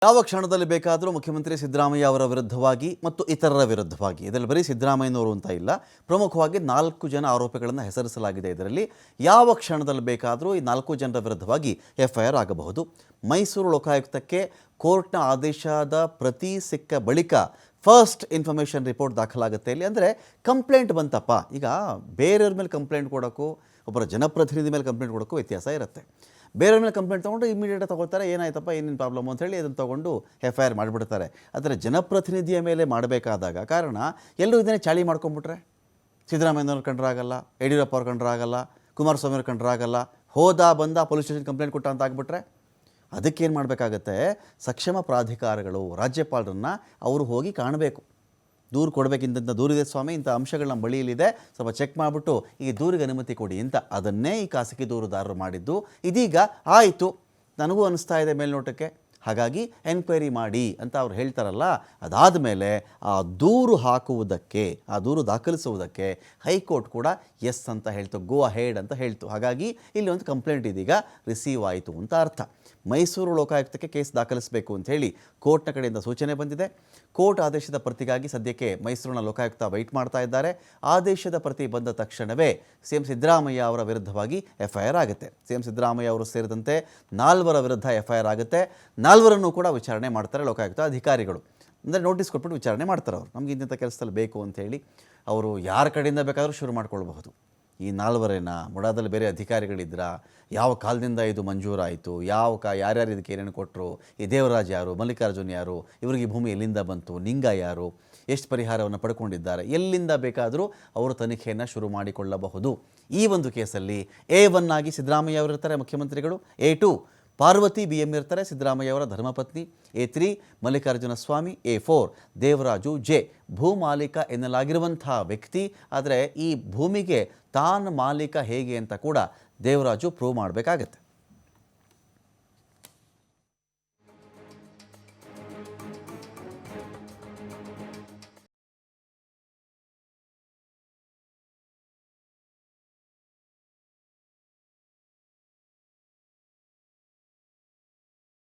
ಯಾವ ಕ್ಷಣದಲ್ಲಿ ಬೇಕಾದರೂ ಮುಖ್ಯಮಂತ್ರಿ ಸಿದ್ದರಾಮಯ್ಯ ಅವರ ವಿರುದ್ಧವಾಗಿ ಮತ್ತು ಇತರರ ವಿರುದ್ಧವಾಗಿ, ಇದರಲ್ಲಿ ಬರೀ ಸಿದ್ದರಾಮಯ್ಯನವರು ಅಂತ ಇಲ್ಲ, ಪ್ರಮುಖವಾಗಿ 4 ಜನ ಆರೋಪಿಗಳನ್ನು ಹೆಸರಿಸಲಾಗಿದೆ. ಇದರಲ್ಲಿ ಯಾವ ಕ್ಷಣದಲ್ಲಿ ಬೇಕಾದರೂ ಈ 4 ಜನರ ವಿರುದ್ಧವಾಗಿ FIR ಆಗಬಹುದು. ಮೈಸೂರು ಲೋಕಾಯುಕ್ತಕ್ಕೆ ಕೋರ್ಟ್ನ ಆದೇಶದ ಪ್ರತಿ ಸಿಕ್ಕ ಬಳಿಕ ಫಸ್ಟ್ ಇನ್ಫಾರ್ಮೇಷನ್ ರಿಪೋರ್ಟ್ ದಾಖಲಾಗುತ್ತೆ. ಇಲ್ಲಿ ಅಂದರೆ ಕಂಪ್ಲೇಂಟ್ ಬಂತಪ್ಪ, ಈಗ ಬೇರೆಯವ್ರ ಮೇಲೆ ಕಂಪ್ಲೇಂಟ್ ಕೊಡೋಕ್ಕೂ ಒಬ್ಬರ ಜನಪ್ರತಿನಿಧಿ ಮೇಲೆ ಕಂಪ್ಲೇಂಟ್ ಕೊಡೋಕ್ಕೂ ವ್ಯತ್ಯಾಸ ಇರುತ್ತೆ. ಬೇರೆಯವ್ರ ಮೇಲೆ ಕಂಪ್ಲೇಂಟ್ ತೊಗೊಂಡು ಇಮಿಡಿಯೇಟಾಗಿ ತೊಗೊಳ್ತಾರೆ, ಏನಾಯ್ತಪ್ಪ ಏನೇನು ಪ್ರಾಬ್ಲಮ್ ಅಂತ ಹೇಳಿ ಅದನ್ನು ತೊಗೊಂಡು FIR ಮಾಡಿಬಿಡ್ತಾರೆ. ಆದರೆ ಜನಪ್ರತಿನಿಧಿಯ ಮೇಲೆ ಮಾಡಬೇಕಾದಾಗ ಕಾರಣ ಎಲ್ಲರೂ ಇದನ್ನೇ ಚಾಳಿ ಮಾಡ್ಕೊಂಬಿಟ್ರೆ, ಸಿದ್ದರಾಮಯ್ಯನವ್ರು ಕಂಡ್ರಾಗಲ್ಲ, ಯಡಿಯೂರಪ್ಪ ಅವ್ರು ಕಂಡ್ರಾಗಲ್ಲ, ಕುಮಾರಸ್ವಾಮಿ ಅವ್ರು ಕಂಡ್ರಾಗಲ್ಲ, ಹೋದ ಬಂದ ಪೊಲೀಸ್ ಸ್ಟೇಷನ್ ಕಂಪ್ಲೇಂಟ್ ಕೊಟ್ಟ ಅಂತ ಆಗಿಬಿಟ್ರೆ ಅದಕ್ಕೇನು ಮಾಡಬೇಕಾಗತ್ತೆ, ಸಕ್ಷಮ ಪ್ರಾಧಿಕಾರಗಳು ರಾಜ್ಯಪಾಲರನ್ನು ಅವರು ಹೋಗಿ ಕಾಣಬೇಕು, ದೂರು ಕೊಡಬೇಕಿಂತ ದೂರಿದೆ ಸ್ವಾಮಿ, ಇಂಥ ಅಂಶಗಳು ನಮ್ಮ ಬಳಿಯಲ್ಲಿದೆ, ಸ್ವಲ್ಪ ಚೆಕ್ ಮಾಡಿಬಿಟ್ಟು ಈ ದೂರಿಗೆ ಅನುಮತಿ ಕೊಡಿ ಅಂತ. ಅದನ್ನೇ ಈ ಖಾಸಗಿ ದೂರುದಾರರು ಮಾಡಿದ್ದು. ಇದೀಗ ಆಯಿತು, ನನಗೂ ಅನಿಸ್ತಾ ಇದೆ ಮೇಲ್ನೋಟಕ್ಕೆ, ಹಾಗಾಗಿ ಎನ್ಕ್ವೈರಿ ಮಾಡಿ ಅಂತ ಅವ್ರು ಹೇಳ್ತಾರಲ್ಲ, ಅದಾದ ಮೇಲೆ ಆ ದೂರು ಹಾಕುವುದಕ್ಕೆ, ಆ ದೂರು ದಾಖಲಿಸುವುದಕ್ಕೆ ಹೈಕೋರ್ಟ್ ಕೂಡ ಎಸ್ ಅಂತ ಹೇಳ್ತು, ಗೋ ಅಹೆಡ್ ಅಂತ ಹೇಳ್ತು. ಹಾಗಾಗಿ ಇಲ್ಲಿ ಒಂದು ಕಂಪ್ಲೇಂಟ್ ಇದೀಗ ರಿಸೀವ್ ಆಯಿತು ಅಂತ ಅರ್ಥ. ಮೈಸೂರು ಲೋಕಾಯುಕ್ತಕ್ಕೆ ಕೇಸ್ ದಾಖಲಿಸಬೇಕು ಅಂತ ಹೇಳಿ ಕೋರ್ಟ್ನ ಕಡೆಯಿಂದ ಸೂಚನೆ ಬಂದಿದೆ. ಕೋರ್ಟ್ ಆದೇಶದ ಪ್ರತಿಗಾಗಿ ಸದ್ಯಕ್ಕೆ ಮೈಸೂರಿನ ಲೋಕಾಯುಕ್ತ ವೆಯ್ಟ್ ಮಾಡ್ತಾ ಇದ್ದಾರೆ. ಆದೇಶದ ಪ್ರತಿ ಬಂದ ತಕ್ಷಣವೇ CM ಸಿದ್ದರಾಮಯ್ಯ ಅವರ ವಿರುದ್ಧವಾಗಿ FIR ಆಗುತ್ತೆ. CM ಸಿದ್ದರಾಮಯ್ಯ ಅವರು ಸೇರಿದಂತೆ 4 ವಿರುದ್ಧ FIR ಆಗುತ್ತೆ. 4ರನ್ನು ಕೂಡ ವಿಚಾರಣೆ ಮಾಡ್ತಾರೆ ಲೋಕಾಯುಕ್ತ ಅಧಿಕಾರಿಗಳು. ಅಂದರೆ ನೋಟಿಸ್ ಕೊಟ್ಬಿಟ್ಟು ವಿಚಾರಣೆ ಮಾಡ್ತಾರೆ. ಅವರು ನಮಗೆ ಇಂಥ ಕೆಲಸದಲ್ಲಿ ಬೇಕು ಅಂಥೇಳಿ ಅವರು ಯಾರ ಕಡೆಯಿಂದ ಬೇಕಾದರೂ ಶುರು ಮಾಡ್ಕೊಳ್ಬಹುದು. ಈ 4ರೇನ, ಮುಡಾದಲ್ಲಿ ಬೇರೆ ಅಧಿಕಾರಿಗಳಿದ್ರ, ಯಾವ ಕಾಲದಿಂದ ಇದು ಮಂಜೂರಾಯಿತು, ಯಾರ್ಯಾರು ಇದಕ್ಕೆ ಏನೇನು ಕೊಟ್ಟರು, ಈ ದೇವರಾಜ್ ಯಾರು, ಮಲ್ಲಿಕಾರ್ಜುನ್ ಯಾರು, ಇವರಿಗೆ ಭೂಮಿ ಎಲ್ಲಿಂದ ಬಂತು, ನಿಂಗ ಯಾರು, ಎಷ್ಟು ಪರಿಹಾರವನ್ನು ಪಡ್ಕೊಂಡಿದ್ದಾರೆ, ಎಲ್ಲಿಂದ ಬೇಕಾದರೂ ಅವರು ತನಿಖೆಯನ್ನು ಶುರು ಮಾಡಿಕೊಳ್ಳಬಹುದು. ಈ ಒಂದು ಕೇಸಲ್ಲಿ A1 ಆಗಿ ಸಿದ್ದರಾಮಯ್ಯ ಅವರು ಇರ್ತಾರೆ, ಮುಖ್ಯಮಂತ್ರಿಗಳು. A2 ಪಾರ್ವತಿ BM ಇರ್ತಾರೆ, ಸಿದ್ದರಾಮಯ್ಯ ಅವರ ಧರ್ಮಪತ್ನಿ. A3 ಮಲ್ಲಿಕಾರ್ಜುನ ಸ್ವಾಮಿ. A4 ದೇವರಾಜು J ಭೂಮಾಲೀಕ ಎನ್ನಲಾಗಿರುವಂಥ ವ್ಯಕ್ತಿ. ಆದರೆ ಈ ಭೂಮಿಗೆ ತಾನು ಮಾಲೀಕ ಹೇಗೆ ಅಂತ ಕೂಡ ದೇವರಾಜು ಪ್ರೂವ್ ಮಾಡಬೇಕಾಗತ್ತೆ.